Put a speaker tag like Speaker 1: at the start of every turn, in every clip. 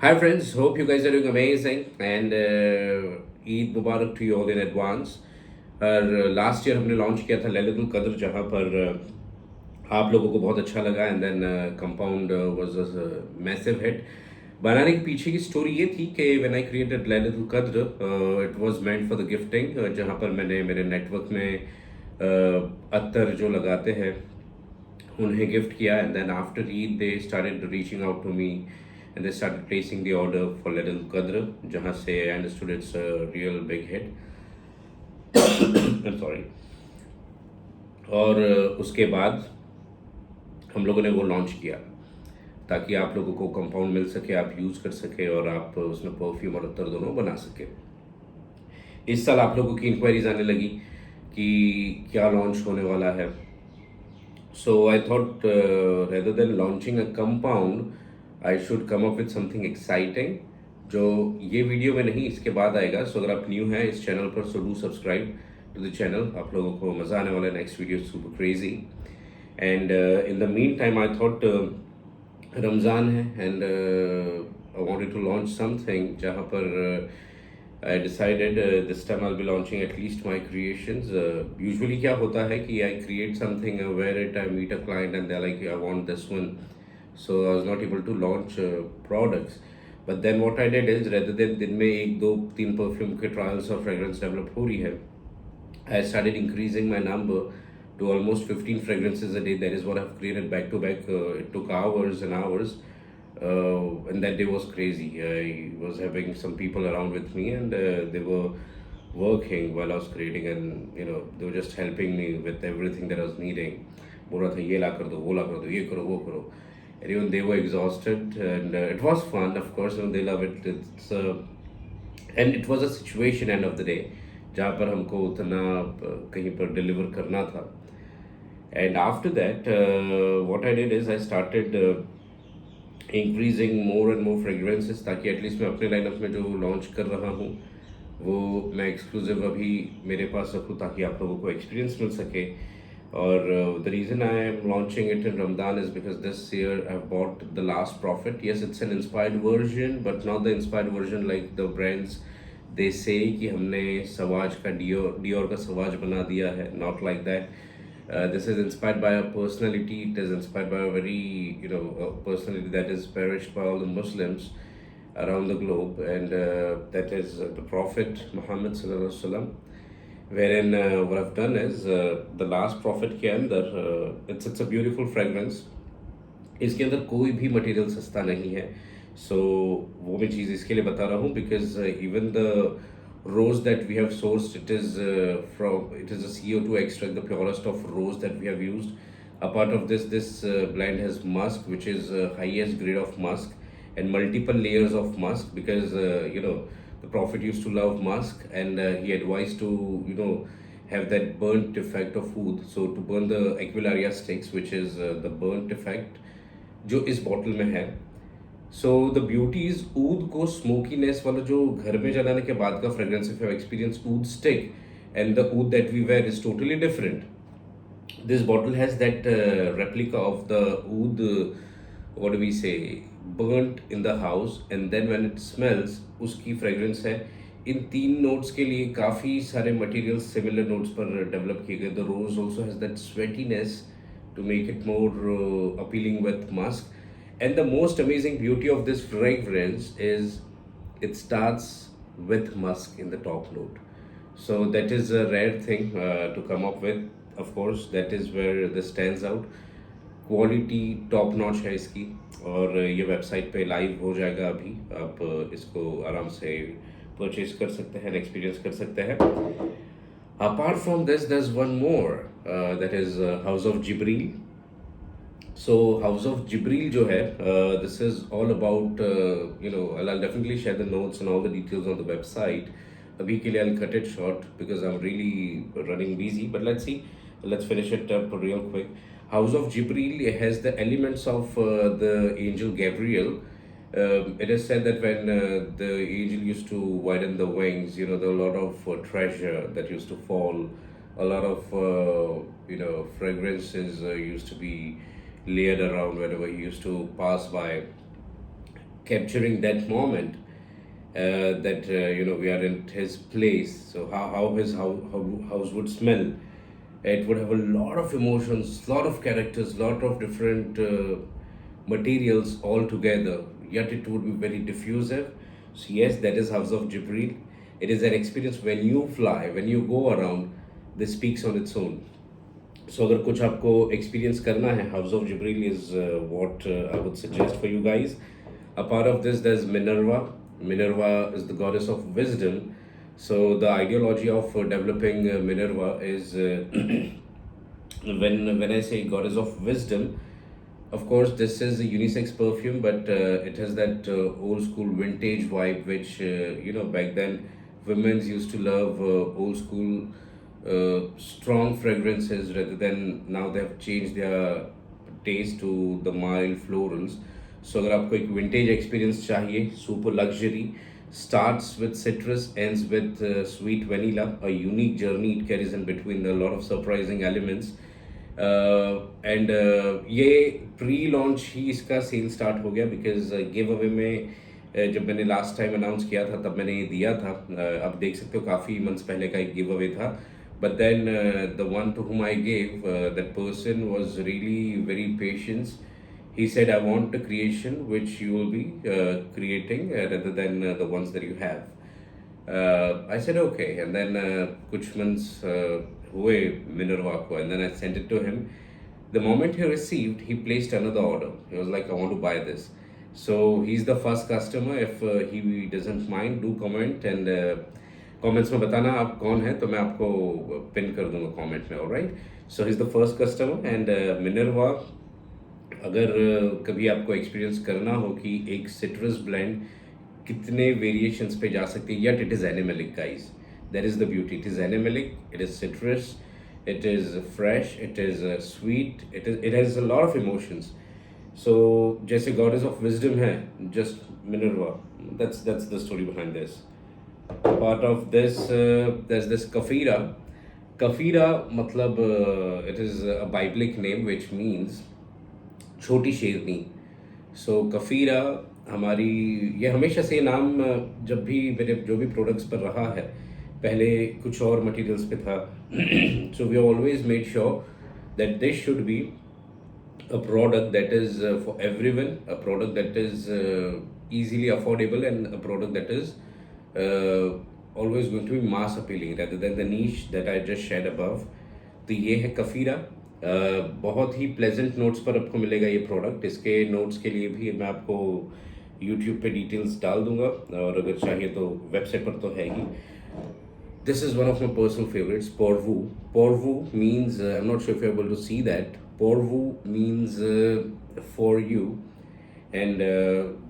Speaker 1: Hi friends, hope you guys are doing amazing and Eid Mubarak to you all in advance. और last year हमने launch किया था लैलतुल कद्र जहाँ पर आप लोगों को बहुत अच्छा लगा and then compound was a massive hit. बनाने के पीछे की स्टोरी ये थी कि व्हेन आई क्रिएटेड लैलतुल कद्र it was meant for the gifting, जहाँ पर मैंने मेरे नेटवर्क में अत्तर जो लगाते हैं उन्हें गिफ्ट किया and then after Eid they started reaching out to me and they started placing the order for Little Qadr, जहाँ से I understood it's a real big hit. I'm sorry. और उसके बाद हम लोगों ने वो लॉन्च किया ताकि आप लोगों को कंपाउंड मिल सके, आप यूज़ कर सके और आप उसमें परफ्यूम और अत्तर दोनों बना सके। इस साल आप लोगों की इंक्वायरीज आने लगी कि क्या लॉन्च होने वाला है। So I thought rather than launching a compound, I should come up with something exciting जो ये वीडियो में नहीं इसके बाद आएगा। सो अगर आप न्यू हैं इस चैनल पर so do subscribe to the channel, आप लोगों को मज़ा आने वाला है। Next video super crazy and in the mean time I thought Ramzan है and I wanted to launch something जहाँ पर I decided this time I'll be launching at least my creations. Usually क्या होता है कि I create something, wear it, I meet a client and they're like, I want this one. So I was not able to launch products. But then what I did is rather than दिन में एक दो तीन perfume के trials और fragrance develop हो रही है, I started increasing my number to almost 15 fragrances a day. That is what I've created back to back. It took hours and hours. And that day was crazy. I was having some people around with me, and they were working while I was creating, and they were just helping me with everything that I was needing. बोल रहा था ये ला कर दो, वो ला कर दो, ये करो, वो करो. And even they were exhausted, and it was fun, of course. They love it. And it was a situation end of the day, जहाँ पर हमको उतना कहीं पर डिलीवर करना था. And after that, what I did is I started increasing more and more fragrances ताकि at least मैं अपने लाइनअप में जो लॉन्च कर रहा हूँ वो मैं एक्सक्लूसिव अभी मेरे पास रखूँ ताकि आप लोगों को एक्सपीरियंस मिल सके। और the reason I am launching it in Ramadan is because this year I have bought the last profit. Yes, it's an inspired version but not the inspired version like the brands दे से कि हमने सवाज का Dior का सवाज बना दिया है, not like that. This is inspired by a personality. It is inspired by a very, a personality that is perished by all the Muslims around the globe, and that is the Prophet Muhammad sallallahu alaihi wasallam. Wherein what I've done is the last Prophet के अंदर it's a beautiful fragrance. इसके अंदर कोई भी material सस्ता नहीं है. सो वो मैं चीज़ इसके लिए बता रहा हूँ because even the rose that we have sourced, it is a CO2 extract, the purest of rose that we have used. Apart of this blend has musk, which is highest grade of musk, and multiple layers of musk because the Prophet used to love musk, and he advised to have that burnt effect of food. So to burn the Aquilaria sticks, which is the burnt effect जो इस bottle में है. So the beauty is ऊद को smokiness वाला जो घर में जलाने के बाद का fragrance, if you experience oud stick and the oud that we wear is totally different. This bottle has that replica of the oud, what do we say, burnt in the house, and then when it smells उसकी fragrance है. इन तीन notes के लिए काफ़ी सारे materials similar notes पर develop किए गए. The rose also has that sweetness to make it more appealing with musk. And the most amazing beauty of this fragrance is it starts with musk in the top note. So that is a rare thing to come up with. Of course, that is where this stands out. Quality top notch है इसकी, और ये website पे live हो जाएगा अभी. आप इसको आराम से परचेज कर सकते हैं, एक्सपीरियंस कर सकते हैं. Apart from this, there's one more that is House of Jibril. So House of Jibril जो है, this is all about I'll definitely share the notes and all the details on the website. अभी के लिए I'll cut it short because I'm really running busy. But let's finish it up real quick. House of Jibril has the elements of the angel Gabriel. It is said that when the angel used to widen the wings, there were a lot of treasure that used to fall. A lot of fragrances used to be layered around wherever he used to pass by. capturing that moment, that we are in his place. So how his house would smell. It would have a lot of emotions, lot of characters, lot of different materials all together, yet it would be very diffusive. So yes, that is House of Jibril. It is an experience. When you fly, when you go around, this speaks on its own. So अगर कुछ आपको experience करना है, House of Jibril is what I would suggest for you guys. A part of this, there's Minerva. Minerva is the goddess of wisdom. So the ideology of developing Minerva is when I say goddess of wisdom, of course, this is a unisex perfume, but it has that old school vintage vibe, which back then women's used to love old school strong fragrances, rather than now they have changed their taste to the mild florals. So अगर आपको एक vintage experience चाहिए, super luxury, starts with citrus, ends with sweet vanilla, a unique journey it carries in between, a lot of surprising elements. And ये pre launch ही इसका cell start हो गया, because give away में जब मैंने last time announce किया था तब मैंने ये दिया था. अब देख सकते हो काफ़ी मंथ्स पहले का एक गिव अवे था. But then the one to whom I gave, that person was really very patience. He said, I want a creation which you will be creating rather than the ones that you have. I said, okay. And then kuch months हुए Minerva को, and then I sent it to him. The moment he received, he placed another order. He was like, I want to buy this. So he's the first customer. If he doesn't mind, do comment and comments में बताना आप कौन है, तो मैं आपको pin कर दूंगा comment में. Alright. So he's the first customer, and Minerva, अगर कभी आपको एक्सपीरियंस करना हो कि एक सिट्रस ब्लेंड कितने वेरिएशंस पे जा सकती है, yet it is animalic, guys. That is the beauty. It is animalic, it is citrus, it is fresh, it is sweet, it has a lot of emotions. So जैसे goddess of wisdom है just Minerva, that's the story behind this. Part of this, there's this Kafira. Kafira मतलब it is a biblic name which means छोटी शेरनी. सो कफ़ीरा हमारी, ये हमेशा से नाम जब भी मेरे जो भी प्रोडक्ट्स पर रहा है, पहले कुछ और मटेरियल्स पे था. So we always made sure that this should be a product that is for everyone, a product that is easily affordable, and a product that is always going to be mass appealing rather than the niche that I just shared above. तो ये है कफ़ीरा. बहुत ही pleasant notes पर आपको मिलेगा ये product. इसके notes के लिए भी मैं आपको यूट्यूब पे डिटेल्स डाल दूंगा, और अगर चाहिए तो वेबसाइट पर तो है ही. This is one of my personal favorites, Porvu. Porvu means, I'm not sure if you're able to see that. Porvu means for you. And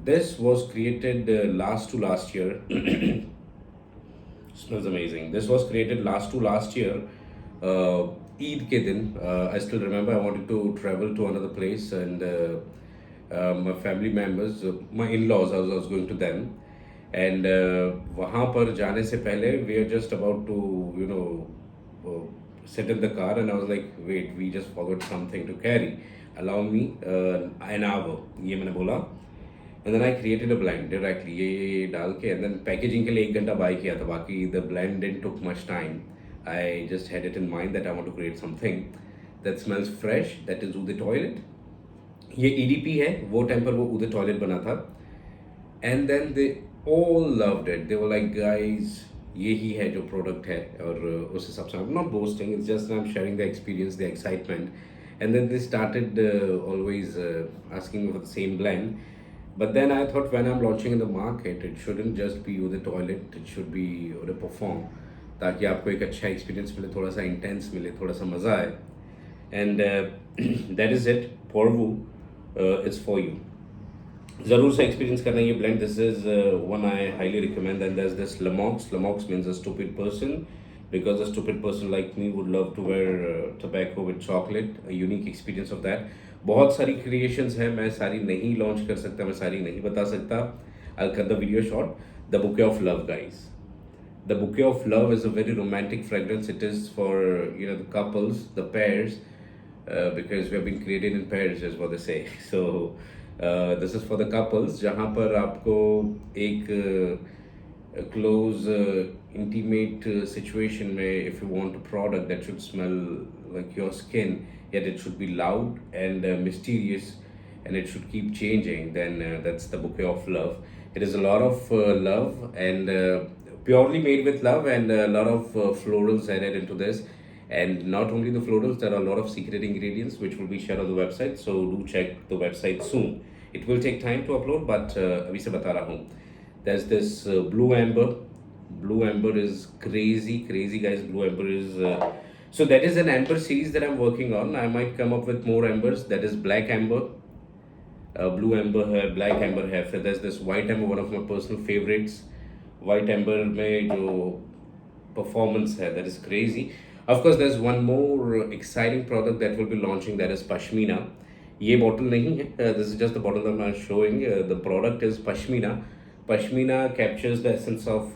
Speaker 1: this was created last year. Smells amazing. This was created last year. Eid के दिन. I still remember I wanted to travel to another place, and my family members, my in-laws, I was going to them. And वहाँ पर जाने से पहले we are just about to sit in the car, and I was like, wait, we just forgot something to carry. Allow me an hour. ये मैंने बोला. And then I created a blend directly ये डाल के, and then packaging के लिए 1 घंटा bye किया था. बाकी the blend didn't took much time. I just had it in mind that I want to create something that smells fresh, that is Ude Toilet. ये EDP है, वो टाइम पर वो Ude Toilet बना था. And then they all loved it. They were like, guys, ये ही है जो प्रोडक्ट है. और उस हिसाब से I'm not boasting, it's just I'm sharing the experience, the excitement. And then they started always asking me for the same blend. But then I thought, when I'm launching in the market, it shouldn't just be Ude Toilet, it should be Ude Perform, ताकि आपको एक अच्छा experience मिले, थोड़ा सा intense मिले, थोड़ा सा मज़ा आए. And that is it. Pourvu is for you. ज़रूर से एक्सपीरियंस करना ये blend. This is one I highly recommend. And that's this Lamox. Lamox means a stupid person, because a stupid person like me would love to wear tobacco with chocolate. A unique experience of that. बहुत सारी creations हैं, मैं सारी नहीं launch कर सकता, मैं सारी नहीं बता सकता. I'll cut the video short. The Bouquet of Love, guys. The Bouquet of Love is a very romantic fragrance. It is for the couples, the pairs, because we have been created in pairs, is what they say. So this is for the couples, जहाँ पर आपको एक close intimate situation where if you want a product that should smell like your skin, yet it should be loud and mysterious, and it should keep changing, then that's the bouquet of love. It is a lot of love, and purely made with love, and a lot of florals added into this. And not only the florals, there are a lot of secret ingredients which will be shared on the website, so do check the website soon. It will take time to upload, but अभी से बता रहा हूँ. There's this blue amber. Blue amber is crazy, crazy guys. Blue amber is so that is an amber series that I'm working on. I might come up with more ambers. That is black amber, blue amber है, black amber है. फिर there's this white amber, one of my personal favorites. White amber में जो performance है, that is crazy. Of course, there's one more exciting product that will be launching, that is pashmina. ये bottle नहीं है. This is just the bottle that I'm showing. The product is pashmina. Pashmina captures the essence of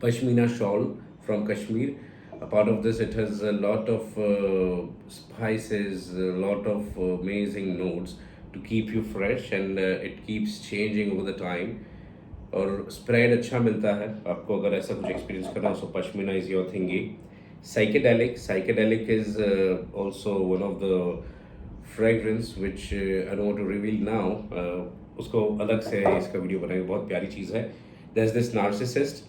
Speaker 1: pashmina shawl from Kashmir. A part of this, it has a lot of spices, a lot of amazing notes to keep you fresh, and it keeps changing over the time. और spread अच्छा मिलता है आपको, अगर ऐसा कुछ experience करना हो, so Pashmina is your thingy. Psychedelic is also one of the fragrance which I don't want to reveal now. उसको अलग से इसका वीडियो बनाएंगे, बहुत प्यारी चीज़ है. There's this narcissist.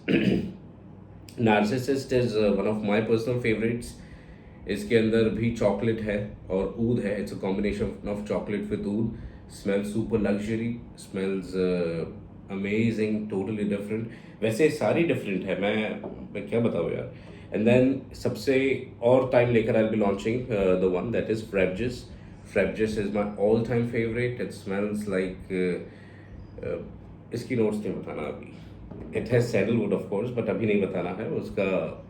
Speaker 1: Narcissist is one of my personal favorites. इसके अंदर भी चॉकलेट है और ऊद है. It's a combination of chocolate with oud. Smells super luxury, smells amazing, totally different. वैसे सारी डिफरेंट है, मैं क्या बताऊँ यार. एंड देन सबसे और टाइम लेकर I be launching the one that is फ्रेबजिस. फ्रेबजिस is my all time favourite. It smells like इसकी नोट्स नहीं बताना अभी. It has sandalwood of course, but अभी नहीं बताना है, उसका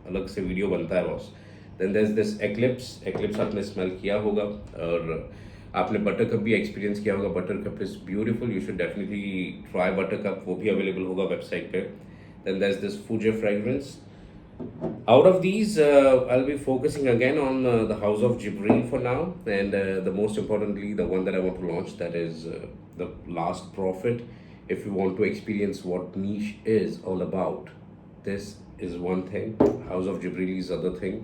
Speaker 1: अलग से वीडियो बनता है boss. Then there is this eclipse आपने स्मेल किया होगा, और आपने बटर कप भी एक्सपीरियंस किया होगा. Butter cup is beautiful, you should definitely try butter cup. वो भी अवेलेबल होगा वेबसाइट पे. देन देयर इज दिस फूजे fragrance. Out of these, I'll be focusing again on the House of Jibril for now, and the most importantly, the one that I want to launch, that is the Last Prophet. If you want to experience what niche is all about, this is one thing. House of Jibril is other thing.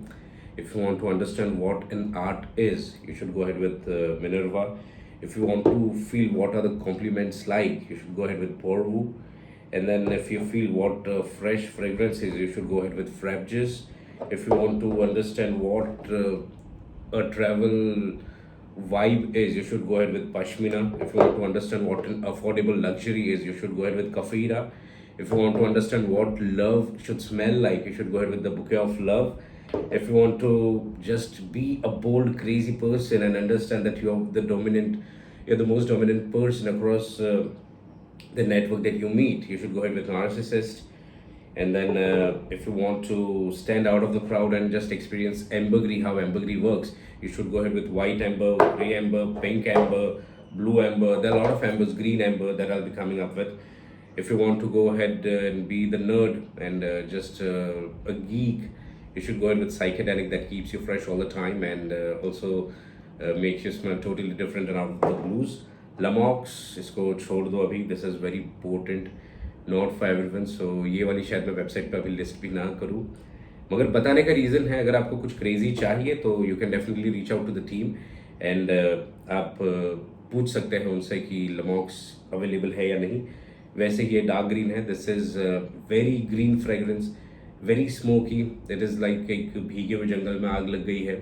Speaker 1: If you want to understand what an art is, you should go ahead with Minerva. If you want to feel what are the compliments like, you should go ahead with Porvu. And then if you feel what fresh fragrance is, you should go ahead with Frabjis. If you want to understand what a travel vibe is, you should go ahead with Pashmina. If you want to understand what an affordable luxury is, you should go ahead with Kafira. If you want to understand what love should smell like, you should go ahead with the Bouquet of Love. If you want to just be a bold, crazy person and understand that you're the most dominant person across the network that you meet, you should go ahead with Narcissist. And then if you want to stand out of the crowd and just experience ambergris, how ambergris works, you should go ahead with white amber, gray amber, pink amber, blue amber. There are a lot of ambers, green amber, that I'll be coming up with. If you want to go ahead and be the nerd and just a geek, you should go ahead with psychedelic, that keeps you fresh all the time, and also makes you smell totally different and out of the blues. Lamox इसको छोड़ दो अभी. This is very important, not for everyone. So ये वाली शायद मैं website पे अभी लिस्ट भी ना करूँ, मगर बताने का रीज़न है, अगर आपको कुछ क्रेजी चाहिए तो you can definitely reach out to the team, and आप पूछ सकते हैं उनसे कि लमॉक्स अवेलेबल है या नहीं. वैसे ये डार्क ग्रीन है. This is very green fragrance, very smoky. It is like एक भीगे हुए जंगल में आग लग गई है.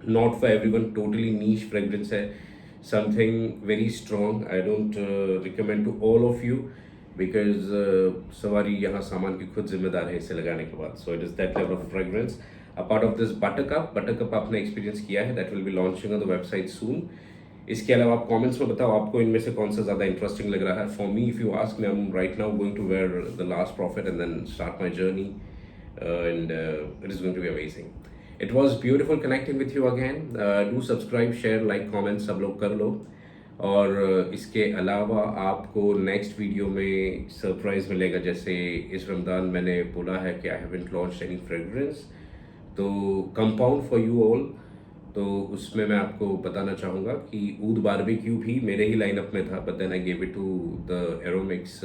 Speaker 1: Not for everyone, totally niche fragrance है. Something very strong. I don't recommend to all of you, because सवारी यहाँ सामान की खुद जिम्मेदार है इसे लगाने के बाद. So it is that level of fragrance. A part of this Buttercup आपने एक्सपीरियंस किया है. That will be launching on the website soon. इसके अलावा आप कमेंट्स में बताओ आपको इनमें से कौन सा ज़्यादा इंटरेस्टिंग लग रहा है. For me, if you ask me, I am right now going to where the last profit and then start my journey, and it is going to be amazing. It was beautiful connecting with you again. Do subscribe, share, like, comment, सब लोग कर लो. और इसके अलावा आपको next video में surprise मिलेगा. जैसे इस रमज़ान मैंने बोला है कि I haven't launched any fragrance, तो कंपाउंड फॉर यू ऑल. तो उसमें मैं आपको बताना चाहूँगा कि ऊद बारबेक्यू भी मेरे ही लाइनअप में था, but then I gave it to the Aromix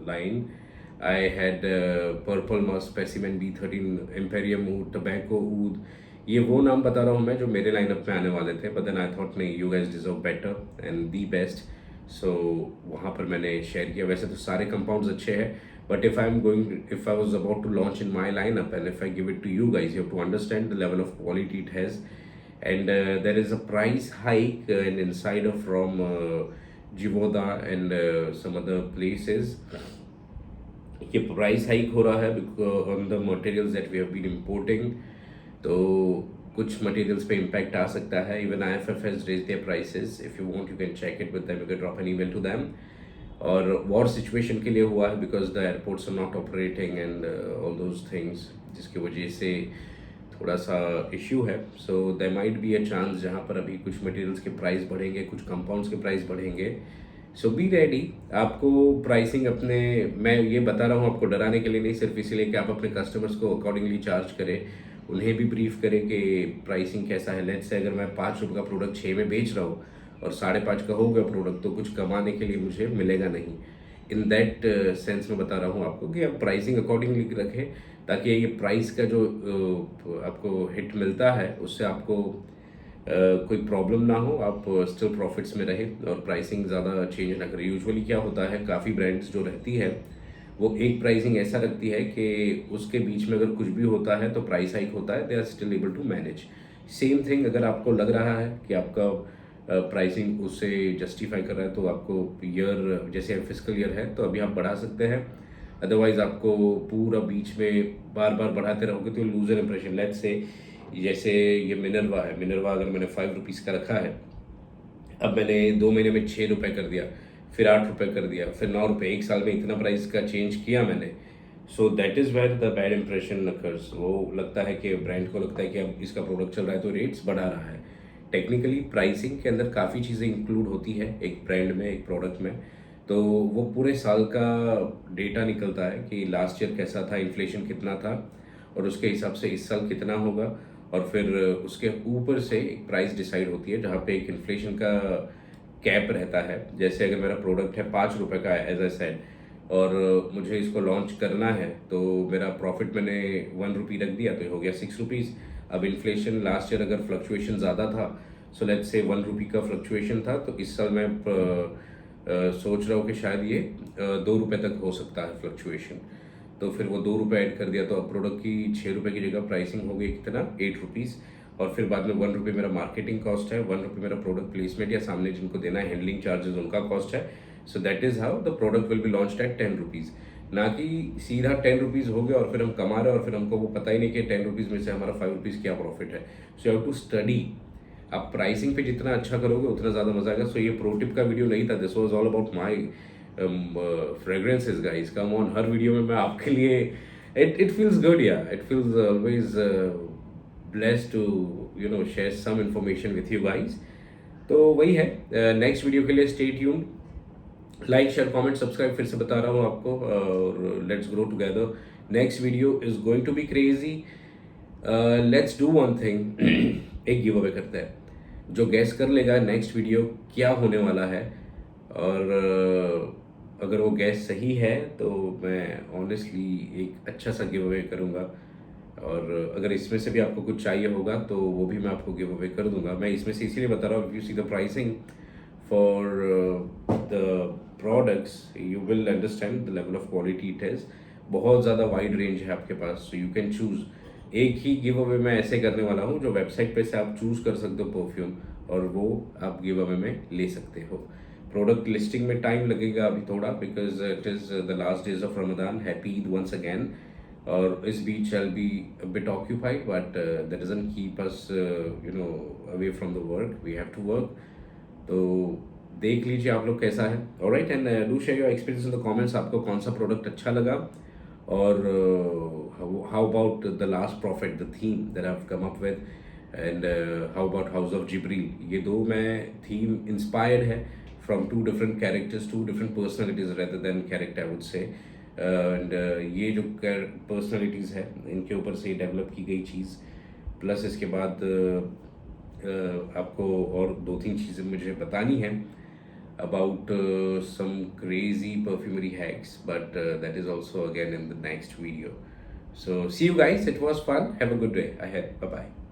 Speaker 1: line. I had purple musk, specimen B13, imperium oud, tobacco oud. ये वो नाम बता रहा हूँ मैं जो मेरे लाइनअप में आने वाले थे, बट देन आई थॉट नहीं, you guys deserve better and the best. So वहाँ पर मैंने शेयर किया. वैसे तो सारे कंपाउंड्स अच्छे हैं, but if I was about to launch in my lineup and if I give it to you guys, you have to understand the level of quality it has. And there is a price hike and inside of from Jivoda and some other places. ये price hike हो रहा है because on the materials that we have been importing. तो कुछ materials पे impact आ सकता है. Even IFF has raise their prices. If you want you can check it with them, you can drop an email to them. और war situation के लिए हुआ है because the airports are not operating and all those things, जिसकी वजह से थोड़ा सा इश्यू है. So there might be a chance जहाँ पर अभी कुछ मटेरियल्स के प्राइस बढ़ेंगे, कुछ कंपाउंड्स के प्राइस बढ़ेंगे. सो बी रेडी. आपको प्राइसिंग अपने, मैं ये बता रहा हूँ आपको डराने के लिए नहीं, सिर्फ इसीलिए कि आप अपने कस्टमर्स को अकॉर्डिंगली चार्ज करें, उन्हें भी ब्रीफ करें कि प्राइसिंग कैसा है. लेट्स से अगर मैं ₹5 का प्रोडक्ट 6 में बेच रहा हूँ और 5.5 का होगा प्रोडक्ट, तो कुछ कमाने के लिए मुझे मिलेगा नहीं. इन दैट सेंस में बता रहा हूँ आपको कि आप प्राइसिंग अकॉर्डिंगली रखें, ताकि ये प्राइस का जो आपको हिट मिलता है उससे आपको कोई प्रॉब्लम ना हो, आप स्टिल प्रॉफिट्स में रहे और प्राइसिंग ज़्यादा चेंज ना करें. यूजुअली क्या होता है, काफ़ी ब्रांड्स जो रहती है वो एक प्राइसिंग ऐसा रखती है कि उसके बीच में अगर कुछ भी होता है तो प्राइस हाइक होता है, they are still able to manage. Same thing अगर आपको लग रहा है कि आपका प्राइसिंग उससे जस्टिफाई कर रहा है, तो आपको ईयर, जैसे फिजिकल ईयर है तो अभी आप बढ़ा सकते हैं. अदरवाइज आपको पूरा बीच में बार बार बढ़ाते रहोगे तो लूजर इंप्रेशन. लेट्स से जैसे ये मिनरवा है, मिनरवा अगर मैंने ₹5 का रखा है, अब मैंने 2 महीने में ₹6 कर दिया, फिर ₹8 कर दिया, फिर ₹9. एक साल में इतना प्राइस का चेंज किया मैंने. So that is where the bad impression occurs. वो लगता है कि ब्रांड को लगता है कि अब इसका प्रोडक्ट चल रहा है तो रेट्स बढ़ा रहा है. टेक्निकली प्राइसिंग के अंदर काफ़ी चीज़ें इंक्लूड होती है एक ब्रांड में, एक प्रोडक्ट में. तो वो पूरे साल का डेटा निकलता है कि लास्ट ईयर कैसा था, इन्फ्लेशन कितना था और उसके हिसाब से इस साल कितना होगा, और फिर उसके ऊपर से एक प्राइस डिसाइड होती है जहाँ पे एक इन्फ्लेशन का कैप रहता है. जैसे अगर मेरा प्रोडक्ट है ₹5 का, एज आई सेड, और मुझे इसको लॉन्च करना है, तो मेरा प्रॉफिट मैंने ₹1 रख दिया तो हो गया ₹6. अब इन्फ्लेशन लास्ट ईयर अगर फ्लक्चुएशन ज़्यादा था, सो लेट्स से ₹1 का फ्लक्चुएशन था, तो इस साल मैं सोच रहा हूँ कि शायद ये ₹2 तक हो सकता है फ्लक्चुएशन. तो फिर वो ₹2 ऐड कर दिया, तो अब प्रोडक्ट की ₹6 की जगह प्राइसिंग हो गई कितना, ₹8. और फिर बाद में ₹1 मेरा मार्केटिंग कॉस्ट है, ₹1 मेरा प्रोडक्ट प्लेसमेंट या सामने जिनको देना है हैंडलिंग चार्जेस उनका कॉस्ट है. So that is how the product will be launched at ₹10. ना कि सीधा ₹10 हो गया और फिर हम कमा रहे हैं और फिर हमको वो पता ही नहीं कि ₹10 में से हमारा ₹5 क्या प्रॉफिट है. So you have to study. आप प्राइसिंग पे जितना अच्छा करोगे उतना ज़्यादा मजा आएगा. सो ये प्रो टिप का वीडियो नहीं था, this was all about my fragrances guys. Come on, her video में मैं आपके लिए, it feels good, yeah, it feels always blessed to share some information with you guys. तो वही है. नेक्स्ट वीडियो के लिए stay tuned. Like, share, comment, subscribe फिर से बता रहा हूँ आपको, और let's grow together. Next video is going to be crazy. Let's do one thing. एक गिव अवे करते हैं. जो गैस कर लेगा नेक्स्ट वीडियो क्या होने वाला है, और अगर वो गैस सही है तो मैं ऑनेस्टली एक अच्छा सा गिव अवे करूँगा. और अगर इसमें से भी आपको कुछ चाहिए होगा तो वो भी मैं आपको गिव अवे कर दूंगा. मैं इसमें से इसीलिए बता रहा हूँ, if you see the pricing for the products you will understand the level of quality it has. बहुत ज़्यादा वाइड रेंज है आपके पास, सो यू कैन चूज़. एक ही गिव अवे मैं ऐसे करने वाला हूँ जो वेबसाइट पे से आप चूज़ कर सकते हो परफ्यूम, और वो आप गिव अवे में ले सकते हो. प्रोडक्ट लिस्टिंग में टाइम लगेगा अभी थोड़ा, because it is the last days of Ramadan. Happy Eid once again. और इस बीच I'll be a bit occupied, but that doesn't keep us away from the work. We have to work. तो देख लीजिए आप लोग कैसा है. Alright, and do share your experience in the comments. आपको कौन सा प्रोडक्ट अच्छा लगा, और how about the last prophet, the theme that I have come up with, and how about house of Jibril. ये दो मैं थीम इंस्पायर्ड है from 2 different characters, 2 different personalities rather than character I would say. And ये जो personalities है इनके ऊपर से डेवलप की गई चीज़, प्लस इसके बाद आपको और दो तीन चीज़ें मुझे बतानी हैं about some crazy perfumery hacks, but that is also again in the next video. So see you guys, it was fun. Have a good day ahead. Bye bye.